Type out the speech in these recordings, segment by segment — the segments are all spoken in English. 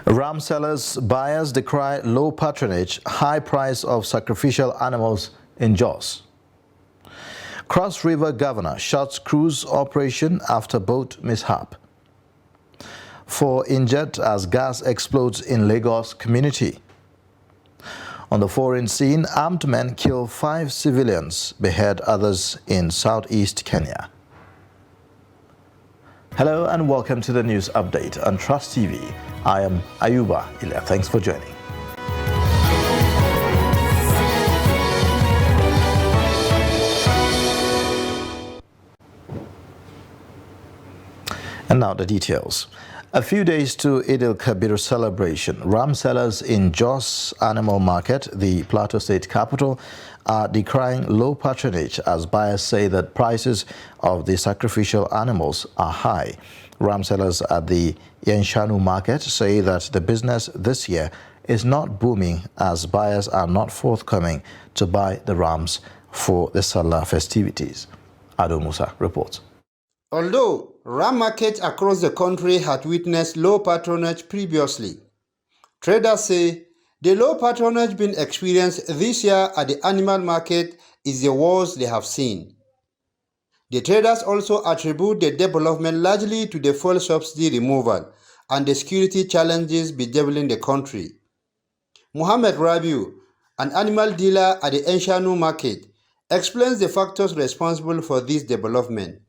Ram sellers, buyers decry low patronage, high price of sacrificial animals in Jos. Cross River governor shuts cruise operation after boat mishap. 4 injured as gas explodes in Lagos community. On the foreign scene, armed men kill 5 civilians, behead others in southeast Kenya. Hello and welcome to the news update on Trust TV. I am Ayuba Ila. Thanks for joining. And now the details. A few days to Eid al-Kabir celebration, ram sellers in Jos Animal Market, the Plateau State capital, are decrying low patronage as buyers say that prices of the sacrificial animals are high. Ram sellers at the Yenshanu market say that the business this year is not booming as buyers are not forthcoming to buy the rams for the Salah festivities. Ado Musa reports. Although ram markets across the country had witnessed low patronage previously, traders say the low patronage being experienced this year at the animal market is the worst they have seen. The traders also attribute the development largely to the fuel subsidy removal and the security challenges bedeviling the country. Muhammad Rabiu, an animal dealer at the Enshanu market, explains the factors responsible for this development.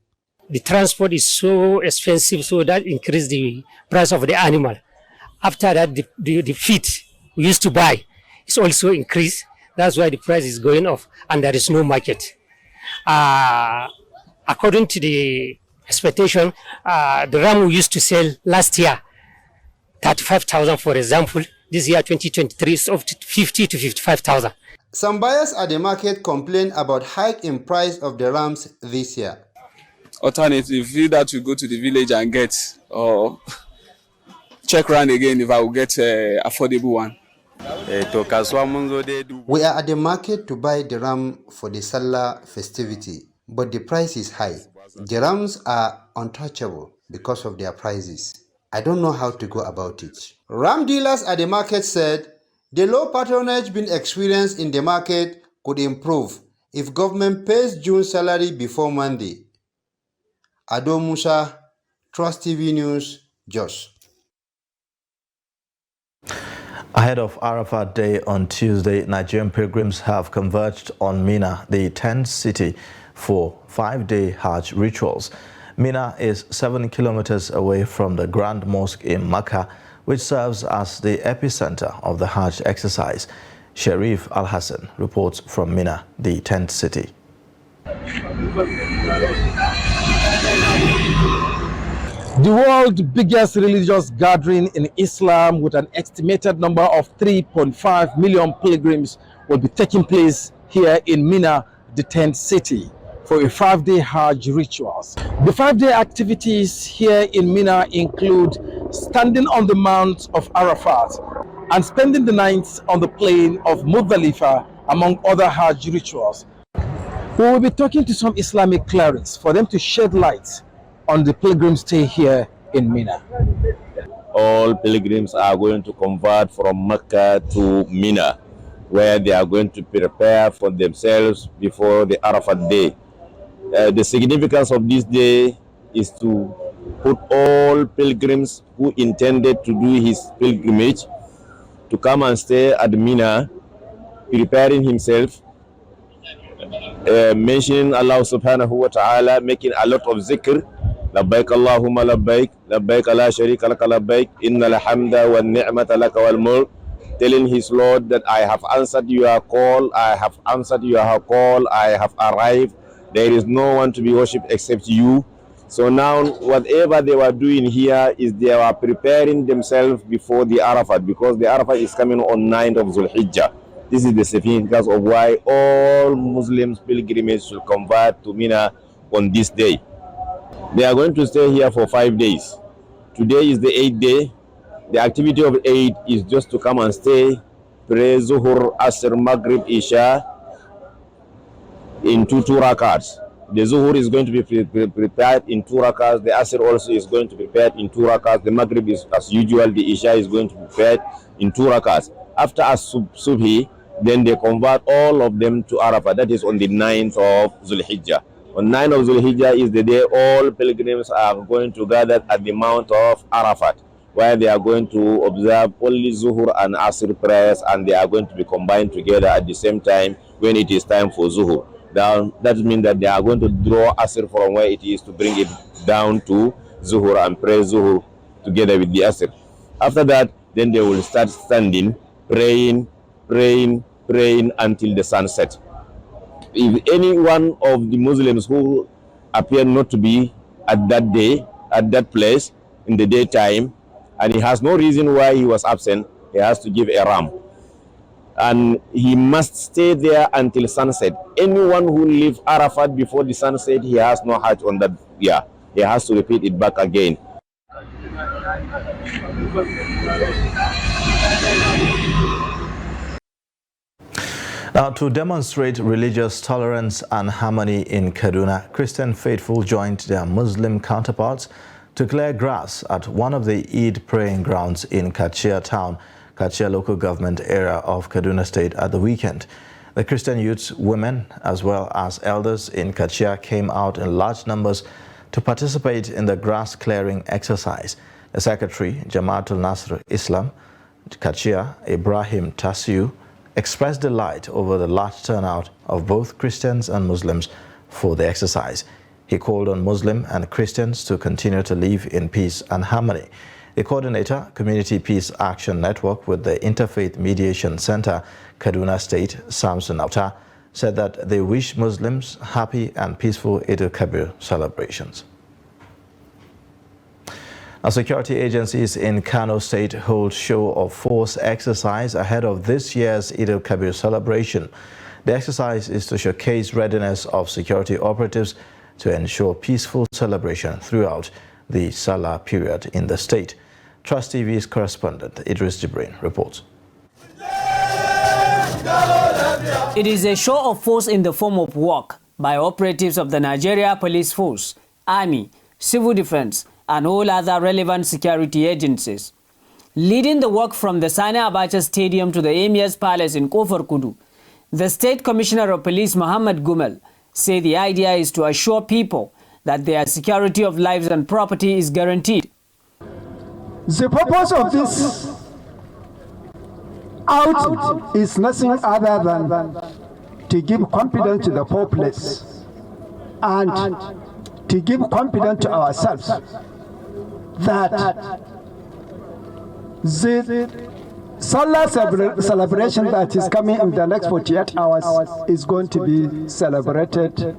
The transport is so expensive, so that increased the price of the animal. After that, the feed we used to buy is also increased. That's why the price is going up and there is no market. According to the expectation, the ram we used to sell last year, 35,000 for example, this year 2023 is up to 50 to 55,000. Some buyers at the market complain about hike in price of the rams this year. Alternative, either to go to the village and get or check around again if I will get an affordable one. We are at the market to buy the ram for the Salah festivity, but the price is high. The rams are untouchable because of their prices. I don't know how to go about it. Ram dealers at the market said the low patronage being experienced in the market could improve if government pays June salary before Monday. Ado Musa, Trust TV News, Jos. Ahead of Arafat Day on Tuesday, Nigerian pilgrims have converged on Mina, the 10th city, for 5-day Hajj rituals. Mina is 7 kilometers away from the Grand Mosque in Makkah, which serves as the epicenter of the Hajj exercise. Sharif Al-Hassan reports from Mina, the 10th city. The world's biggest religious gathering in Islam, with an estimated number of 3.5 million pilgrims, will be taking place here in Mina, the 10th city, for a 5-day Hajj rituals. The 5-day activities here in Mina include standing on the Mount of Arafat and spending the nights on the plain of Muzdalifah, among other Hajj rituals. We will be talking to some Islamic clerics for them to shed light on the pilgrim stay here in Mina. All pilgrims are going to convert from Mecca to Mina, where they are going to prepare for themselves before the Arafat Day. The significance of this day is to put all pilgrims who intended to do his pilgrimage to come and stay at Mina, preparing himself, mentioning Allah subhanahu wa ta'ala, making a lot of zikr. لبيك اللهم لبيك لبيك لا شريك لك لبيك إن الحمد والنعمة لك والملك, telling his Lord that I have answered your call, I have answered your call, I have arrived, there is no one to be worshipped except you. So now whatever they were doing here is they were preparing themselves before the Arafat, because the Arafat is coming on 9th of Zulhijjah. This is the significance of why all Muslims pilgrims should convert to Mina on this day. They are going to stay here for 5 days. Today is the 8th day. The activity of 8 is just to come and stay, pray Zuhur, Asr, Maghrib, Isha in two rakats. The Zuhur is going to be prepared in 2 rakahs. The Asr also is going to be prepared in 2 rakahs. The Maghrib is as usual. The Isha is going to be prepared in 2 rakahs. After Subhi, then they convert all of them to Arafah. That is on the 9th of Zulhijjah. On 9th of Zulhijjah is the day all pilgrims are going to gather at the Mount of Arafat, where they are going to observe only Zuhur and Asr prayers, and they are going to be combined together at the same time when it is time for Zuhur. That means that they are going to draw Asr from where it is to bring it down to Zuhur and pray Zuhur together with the Asr. After that, then they will start standing, praying until the sun sets. If any one of the Muslims who appear not to be at that day, at that place in the daytime, and he has no reason why he was absent, he has to give a ram. And he must stay there until sunset. Anyone who leaves Arafat before the sunset, he has no Hajj on that year. He has to repeat it back again. Now, to demonstrate religious tolerance and harmony in Kaduna, Christian faithful joined their Muslim counterparts to clear grass at one of the Eid praying grounds in Kachia town, Kachia local government area of Kaduna State at the weekend. The Christian youths, women, as well as elders in Kachia came out in large numbers to participate in the grass clearing exercise. The Secretary, Jamaatul Nasr Islam, Kachia, Ibrahim Tasiu, expressed delight over the large turnout of both Christians and Muslims for the exercise. He called on Muslim and Christians to continue to live in peace and harmony. The coordinator, Community Peace Action Network with the Interfaith Mediation Center, Kaduna State, Samson Auta, said that they wish Muslims happy and peaceful Eid al-Kabir celebrations. Now, security agencies in Kano State hold show of force exercise ahead of this year's Eid al-Kabir celebration. The exercise is to showcase readiness of security operatives to ensure peaceful celebration throughout the Salah period in the state. Trust TV's correspondent Idris Jibrin reports. It is a show of force in the form of work by operatives of the Nigeria Police Force, Army, Civil Defense, and all other relevant security agencies. Leading the work from the Sani Abacha Stadium to the Emir's Palace in Kofar Kudu, the State Commissioner of Police Muhammad Gumel said the idea is to assure people that their security of lives and property is guaranteed. The purpose of this out is nothing other than to give confidence to the populace and to give confidence to ourselves that the Salah celebration that is coming in the next 48 hours is going to be celebrated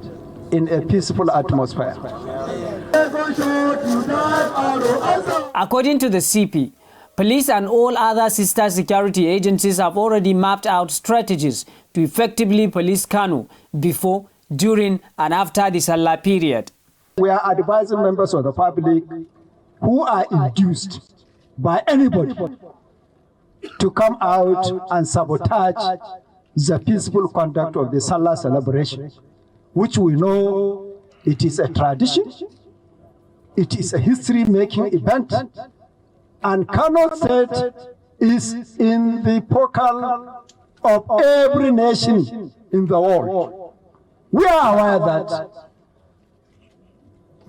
in a peaceful atmosphere. According to the CP, police and all other sister security agencies have already mapped out strategies to effectively police Kano before, during, and after the Salah period. We are advising members of the public who are induced by anybody to come out and sabotage the peaceful conduct of the Salah celebration, which we know it is a tradition, it is a history-making event, and Kano State is in the focal of every nation in the world. We are aware that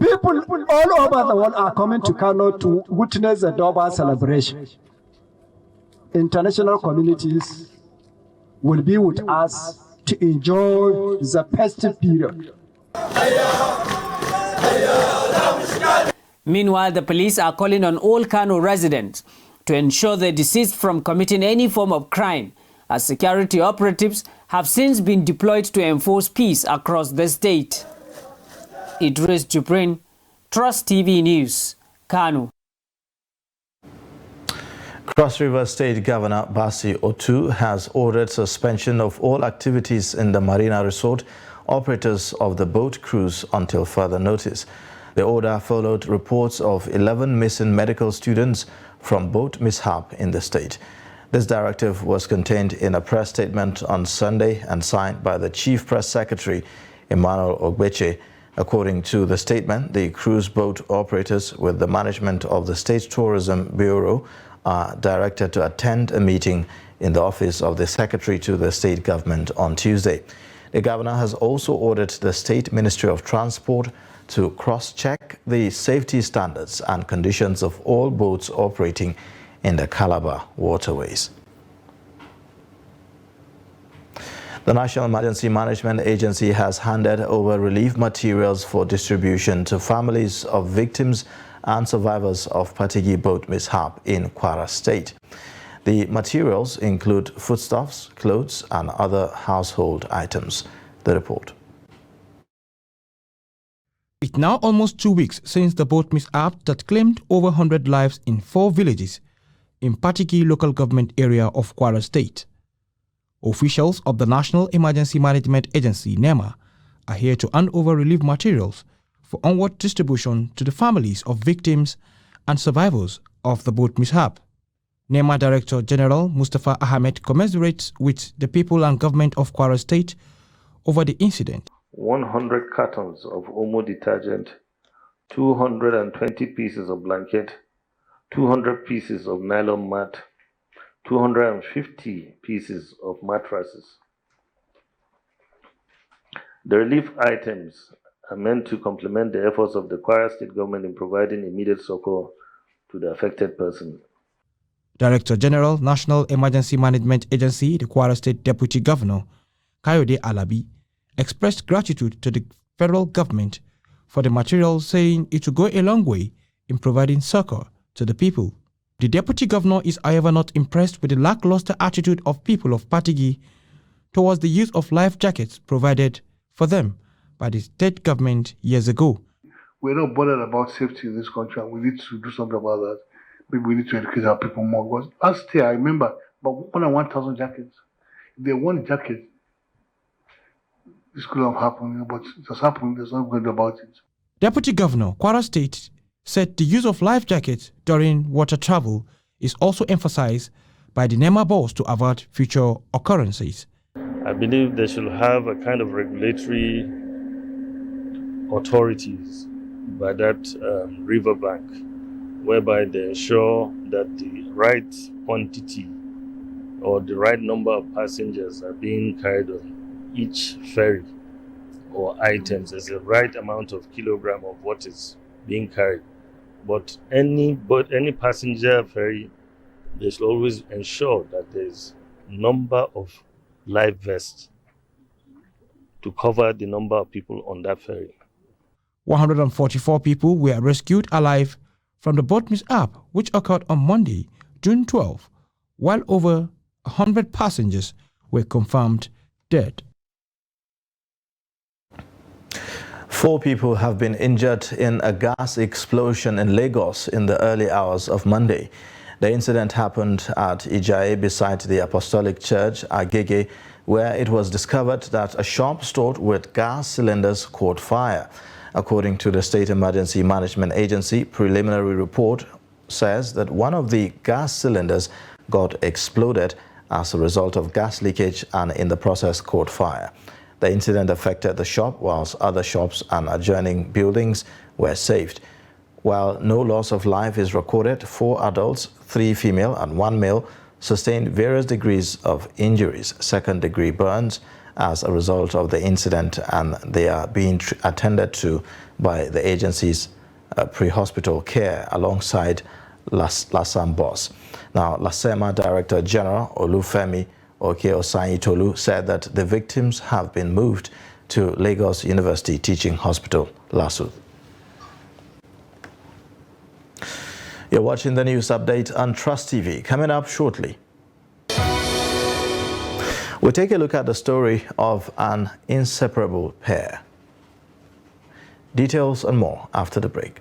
people all over the world are coming to Kano to witness the Durbar celebration. International communities will be with us to enjoy the festive period. Meanwhile, the police are calling on all Kano residents to ensure they desist from committing any form of crime, as security operatives have since been deployed to enforce peace across the state. Idris Jibrin, Trust TV News, Kano. Cross River State Governor Basi Otu has ordered suspension of all activities in the Marina Resort operators of the boat cruise until further notice. The order followed reports of 11 missing medical students from boat mishap in the state. This directive was contained in a press statement on Sunday and signed by the Chief Press Secretary, Emmanuel Ogbeche. According to the statement, the cruise boat operators with the management of the State Tourism Bureau are directed to attend a meeting in the office of the Secretary to the state government on Tuesday. The governor has also ordered the State Ministry of Transport to cross-check the safety standards and conditions of all boats operating in the Calabar waterways. The National Emergency Management Agency has handed over relief materials for distribution to families of victims and survivors of Patigi boat mishap in Kwara State. The materials include foodstuffs, clothes, and other household items. The report. It's now almost 2 weeks since the boat mishap that claimed over 100 lives in 4 villages in Patigi local government area of Kwara State. Officials of the National Emergency Management Agency, NEMA, are here to hand over relief materials for onward distribution to the families of victims and survivors of the boat mishap. NEMA Director General Mustafa Ahmed commiserates with the people and government of Kwara State over the incident. 100 cartons of Omo detergent, 220 pieces of blanket, 200 pieces of nylon mat, 250 pieces of mattresses. The relief items are meant to complement the efforts of the Kwara State government in providing immediate succor to the affected person. Director General, National Emergency Management Agency, the Kwara State Deputy Governor, Kayode Alabi, expressed gratitude to the federal government for the material, saying it will go a long way in providing succor to the people. The Deputy Governor is however not impressed with the lackluster attitude of people of Patigi towards the use of life jackets provided for them by the state government years ago. We're not bothered about safety in this country, and we need to do something about that. Maybe we need to educate our people more. Because last year, I remember about more than 1,000 jackets. If they want a jacket, this could have happened, but it has happened. There's nothing good about it. Deputy Governor, Kwara State, said the use of life jackets during water travel is also emphasized by the NEMA boss to avert future occurrences. I believe they should have a kind of regulatory authorities by that riverbank, whereby they ensure that the right quantity or the right number of passengers are being carried on each ferry or items. There's a right amount of kilogram of what is being carried. But any passenger ferry, they should always ensure that there's number of life vests to cover the number of people on that ferry. 144 people were rescued alive from the boat mishap, which occurred on Monday, June 12, while over 100 passengers were confirmed dead. 4 people have been injured in a gas explosion in Lagos in the early hours of Monday. The incident happened at Ijaye beside the Apostolic Church, Agege, where it was discovered that a shop stored with gas cylinders caught fire. According to the State Emergency Management Agency, preliminary report says that one of the gas cylinders got exploded as a result of gas leakage and in the process caught fire. The incident affected the shop, whilst other shops and adjoining buildings were saved. While no loss of life is recorded, 4 adults, 3 female and 1 male, sustained various degrees of injuries, second-degree burns, as a result of the incident, and they are being attended to by the agency's pre-hospital care alongside Lasam Boss. Now, Lasema Director General Olufemi Oke-Osanyitolu said that the victims have been moved to Lagos University Teaching Hospital, LASU. You're watching the news update on Trust TV. Coming up shortly, we'll take a look at the story of an inseparable pair. Details and more after the break.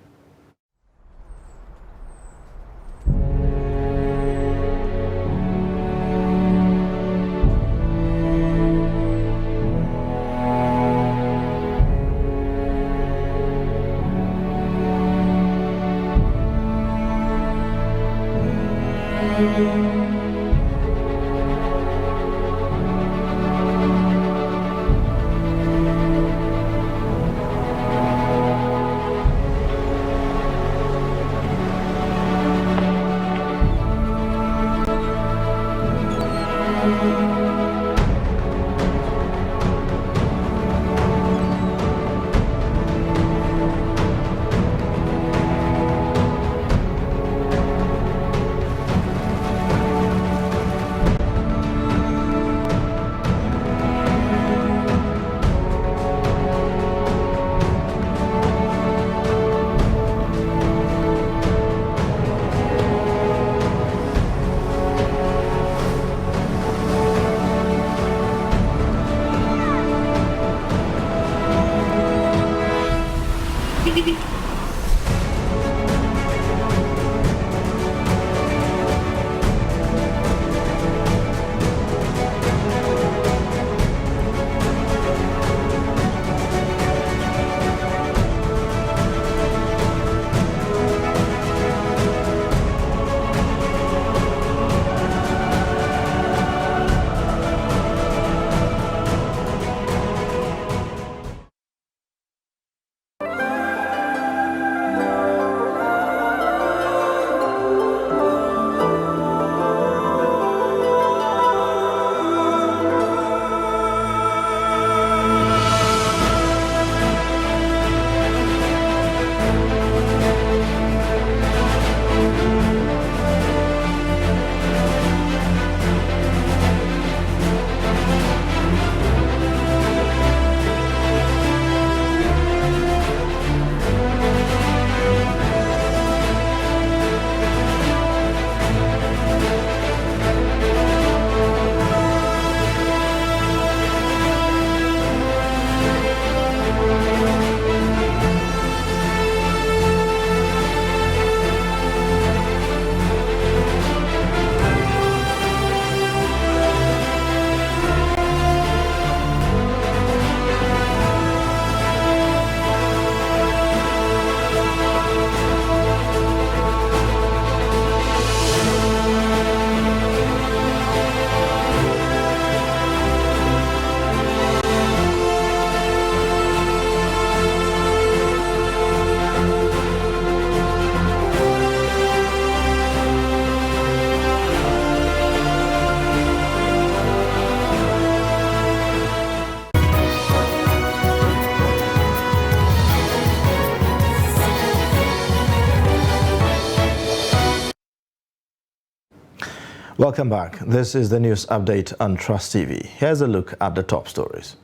Welcome back. This is the news update on Trust TV. Here's a look at the top stories.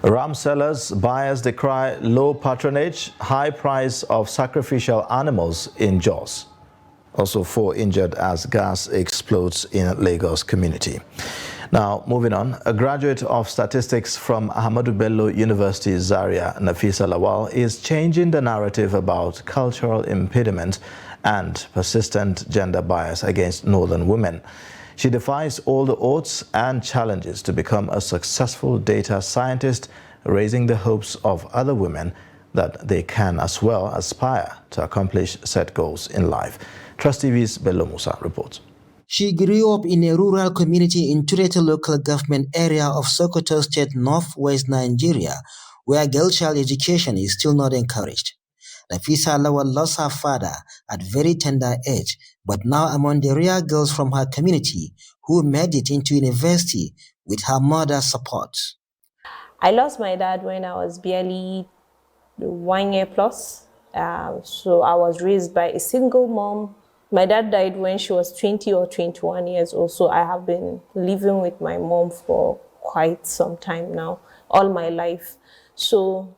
Ram sellers, buyers decry low patronage, high price of sacrificial animals in Jos. Also 4 injured as gas explodes in Lagos community. Now, moving on, a graduate of statistics from Ahmadu Bello University, Zaria, Nafisa Lawal, is changing the narrative about cultural impediment and persistent gender bias against northern women. She defies all the odds and challenges to become a successful data scientist, raising the hopes of other women that they can as well aspire to accomplish set goals in life. Trust TV's Bello Musa reports. She grew up in a rural community in Turete local government area of Sokoto State, northwest Nigeria, where girl child education is still not encouraged. Nafisa Lawal lost her father at very tender age, but now among the rare girls from her community who made it into university with her mother's support. I lost my dad when I was barely 1 year plus, so I was raised by a single mom. My dad died when she was 20 or 21 years old, so I have been living with my mom for quite some time now, all my life. So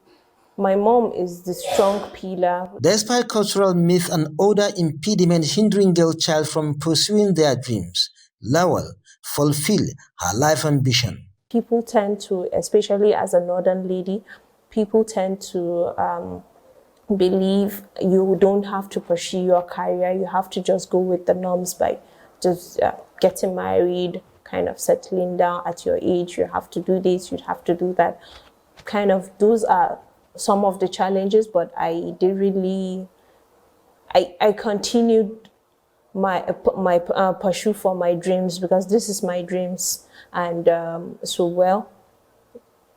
my mom is the strong pillar. Despite cultural myth and other impediments hindering girl child from pursuing their dreams, Lawal fulfilled her life ambition. People tend to, especially as a northern lady, people tend to believe you don't have to pursue your career, you have to just go with the norms by just getting married, kind of settling down at your age, you have to do this, you have to do that. Kind of those are some of the challenges, but I continued my pursuit for my dreams because this is my dreams. And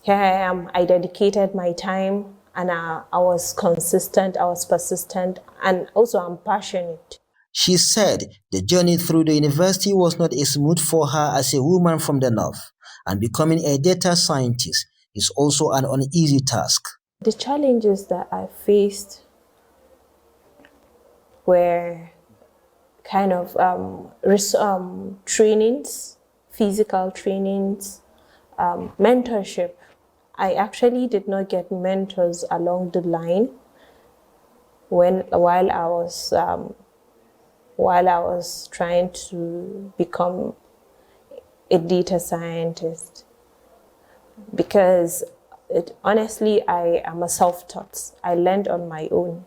here I am, I dedicated my time and I was consistent, I was persistent, and also I'm passionate. She said the journey through the university was not as smooth for her as a woman from the north, and becoming a data scientist is also an uneasy task. The challenges that I faced were kind of trainings, physical trainings, mentorship. I actually did not get mentors along the line while I was trying to become a data scientist, because honestly I am a self-taught. I learned on my own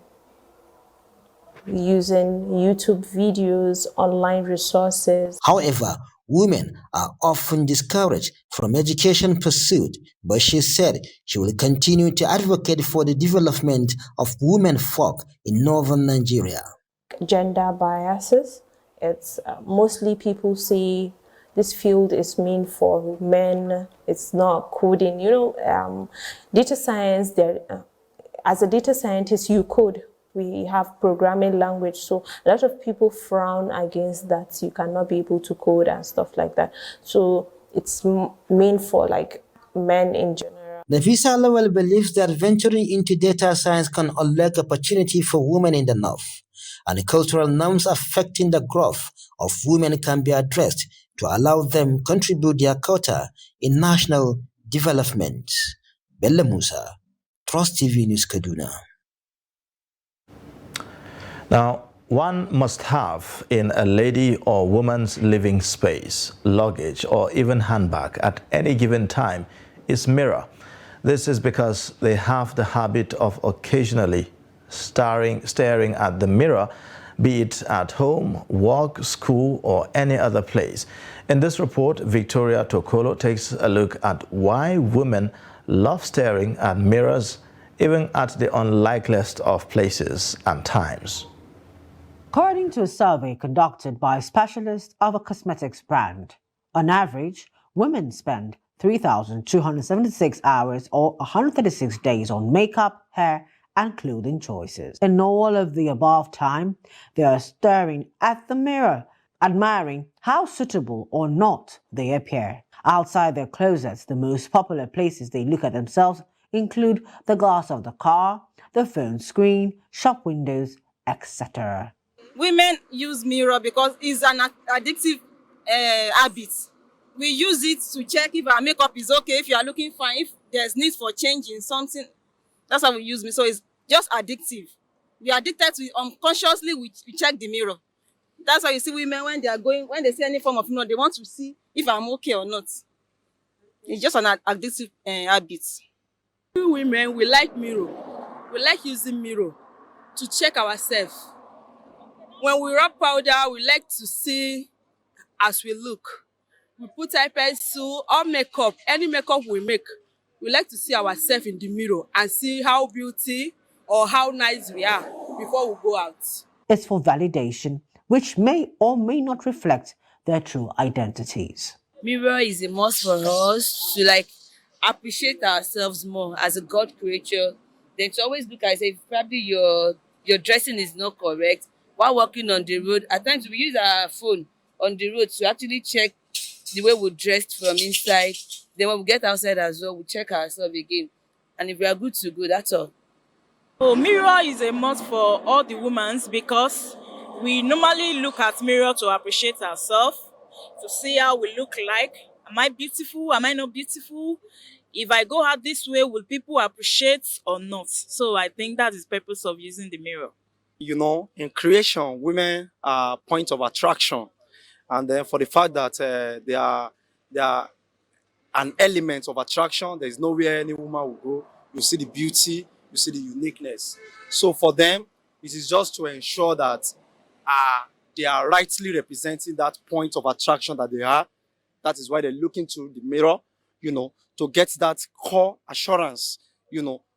using YouTube videos, online resources. However, women are often discouraged from education pursuit, but she said she will continue to advocate for the development of women folk in northern Nigeria. Gender biases. It's mostly people say this field is meant for men, it's not coding. Data science, as a data scientist, you code. We have programming language, so a lot of people frown against that. You cannot be able to code and stuff like that. So it's meant for like men in general. Nafisa Lawal believes that venturing into data science can unlock opportunity for women in the north, and the cultural norms affecting the growth of women can be addressed to allow them contribute their quota in national development. Bello Musa, Trust TV News, Kaduna. Now, one must have in a lady or woman's living space, luggage, or even handbag at any given time is mirror. This is because they have the habit of occasionally staring at the mirror, be it at home, work, school, or any other place. In this report, Victoria Tokolo takes a look at why women love staring at mirrors, even at the unlikeliest of places and times. According to a survey conducted by a specialist of a cosmetics brand, on average, women spend 3,276 hours or 136 days on makeup, hair, and clothing choices. In all of the above time, they are staring at the mirror, admiring how suitable or not they appear. Outside their closets, the most popular places they look at themselves include the glass of the car, the phone screen, shop windows, etc. women use mirror because it's an addictive habit. We use it to check if our makeup is okay, if you are looking fine, if there's need for change in something. That's how we use it. So it's just addictive. We are addicted to it. Unconsciously, we check the mirror. That's why you see women when they see any form of mirror, they want to see if I'm okay or not. It's just an addictive habit. We women, we like mirror. We like using mirror to check ourselves. When we rub powder, we like to see as we look. We put eye pencil or makeup, any makeup we make. We like to see ourselves in the mirror and see how beauty or how nice we are before we go out. It's for validation, which may or may not reflect their true identities. Mirror is a must for us to appreciate ourselves more as a God creature. Then to always look at if probably your dressing is not correct while walking on the road. At times we use our phone on the road to actually check the way we dressed from inside. Then when we get outside as well, we check ourselves again. And if we are good to go, that's all. So mirror is a must for all the women because we normally look at mirror to appreciate ourselves, to see how we look like. Am I beautiful? Am I not beautiful? If I go out this way, will people appreciate or not? So I think that is the purpose of using the mirror. You know, in creation, women are point of attraction. And then for the fact that they are an element of attraction, there is nowhere any woman will go. You see the beauty, you see the uniqueness. So for them, it is just to ensure that they are rightly representing that point of attraction that they are. That is why they look into the mirror, to get that core assurance,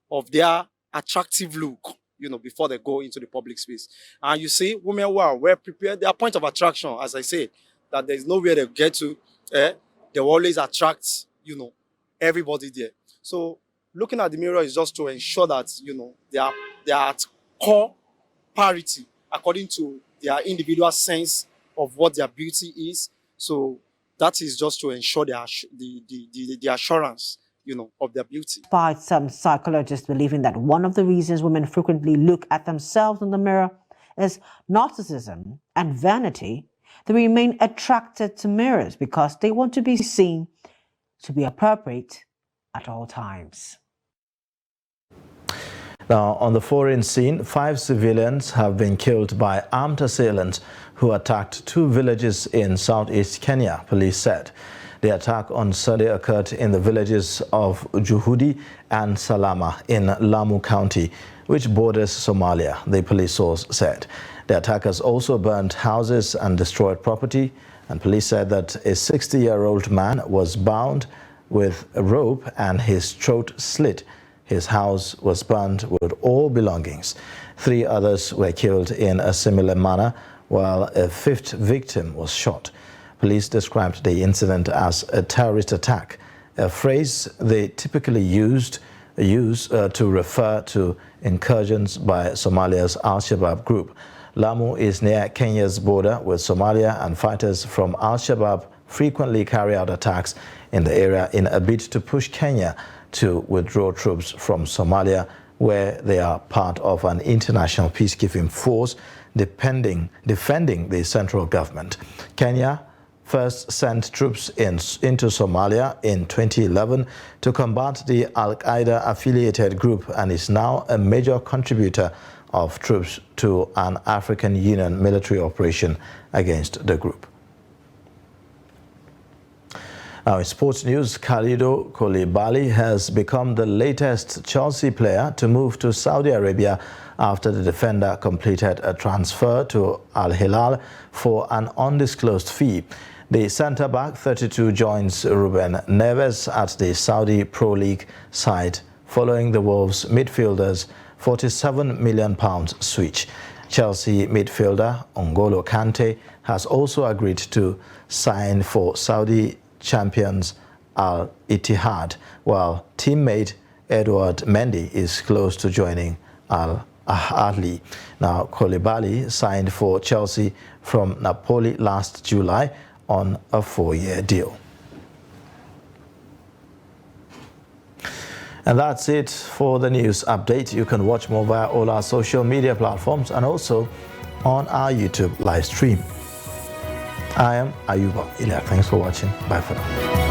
of their attractive look, before they go into the public space. And you see, women who are well prepared, their point of attraction, as I said, that there is nowhere they get to, they will always attract, everybody there. So looking at the mirror is just to ensure that, they are at core parity according to their individual sense of what their beauty is. So that is just to ensure the assurance, of their beauty. Despite some psychologists believing that one of the reasons women frequently look at themselves in the mirror is narcissism and vanity, they remain attracted to mirrors because they want to be seen to be appropriate at all times. Now, on the foreign scene, 5 civilians have been killed by armed assailants who attacked 2 villages in southeast Kenya, police said. The attack on Sunday occurred in the villages of Juhudi and Salama in Lamu County, which borders Somalia, the police source said. The attackers also burned houses and destroyed property, and police said that a 60-year-old man was bound with a rope and his throat slit. His house was burned with all belongings. 3 others were killed in a similar manner, while a 5th victim was shot. Police described the incident as a terrorist attack, a phrase they typically use to refer to incursions by Somalia's Al-Shabaab group. Lamu is near Kenya's border with Somalia, and fighters from Al-Shabaab frequently carry out attacks in the area in a bid to push Kenya to withdraw troops from Somalia, where they are part of an international peacekeeping force defending the central government. Kenya first sent troops into Somalia in 2011 to combat the Al-Qaeda-affiliated group and is now a major contributor of troops to an African Union military operation against the group. Now, in sports news, Kalidou Koulibaly has become the latest Chelsea player to move to Saudi Arabia after the defender completed a transfer to Al Hilal for an undisclosed fee. The centre-back, 32, joins Ruben Neves at the Saudi Pro League side following the Wolves midfielder's £47 million switch. Chelsea midfielder N'Golo Kante has also agreed to sign for Saudi champions Al Ittihad, while teammate Edouard Mendy is close to joining Al Ahly. Now, Koulibaly signed for Chelsea from Napoli last July on a 4-year deal. And that's it for the news update. You can watch more via all our social media platforms and also on our YouTube live stream. I am Ayuba Ilya. Thanks for watching. Bye for now.